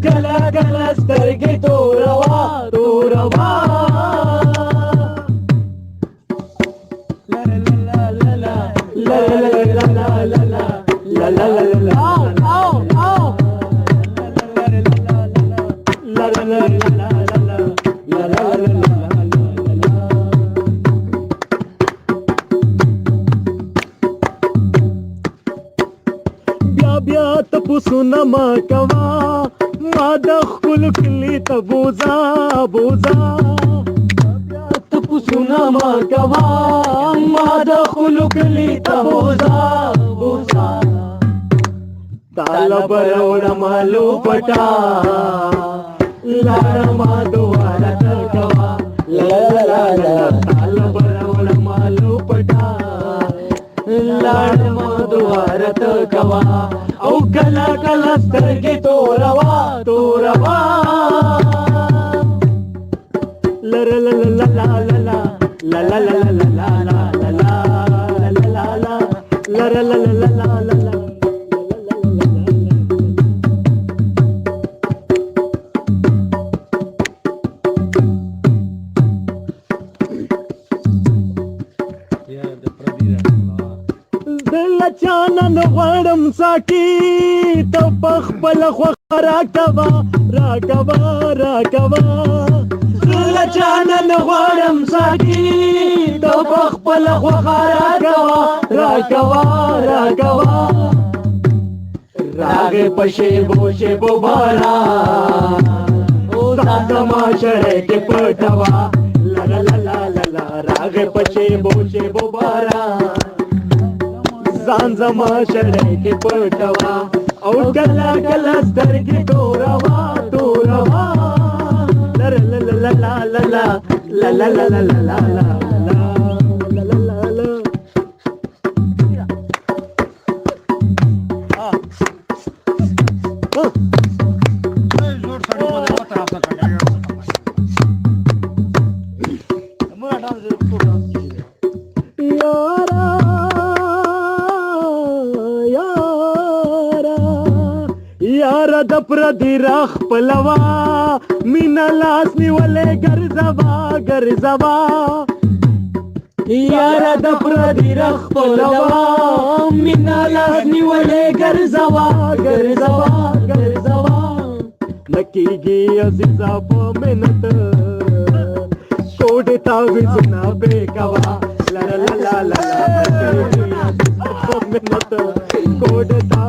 کله کله سترګې توروا توروا لا لا لا لا لا لا لا لا لا لا لا لا بیا تپوسونه ما کوا ما د خپل کلی ته بوزا بوزا بیا تپوسونه ما کوا ما د خپل کلی ته بوزا بوزا ताला बरवड़ा मालू पटा लाड़ा मा दुआरा तकवा ला ला ला ताला बरवड़ा मालू पटा लाड़ा मा दुआरा तकवा औ कला कला स्तरगे तोरवा तोरवा ला ला ला ला ला ला ला ला ला ला ला ला ला ला ला ला ला ला चानन غړم ساکي ته پخپل خو راکوا راکوا راکوا زل چانن غړم ساکي ته پخپل خو راکوا راکوا راکوا راګ پښې بوشه بوبارا او تاسما شړې کې پټوا لا لا لا لا راګ پښې بوشه بوبارا ځان زما شړې کې پټوا او کلا کلا سترګې توروا توروا لا لا لا لا لا لا لا لا لا لا لا لا यारा د پردي راخ پلوا مینا لاس نیولې ګرځوا ګرځوا यारा د پردي راخ پلوا مینا لاس نیولې ګرځوا ګرځوا ګرځوا نکیږي عزیزا په منت کوډ تا وزنا بیکوا لا لا لا لا لا په منت کوډ تا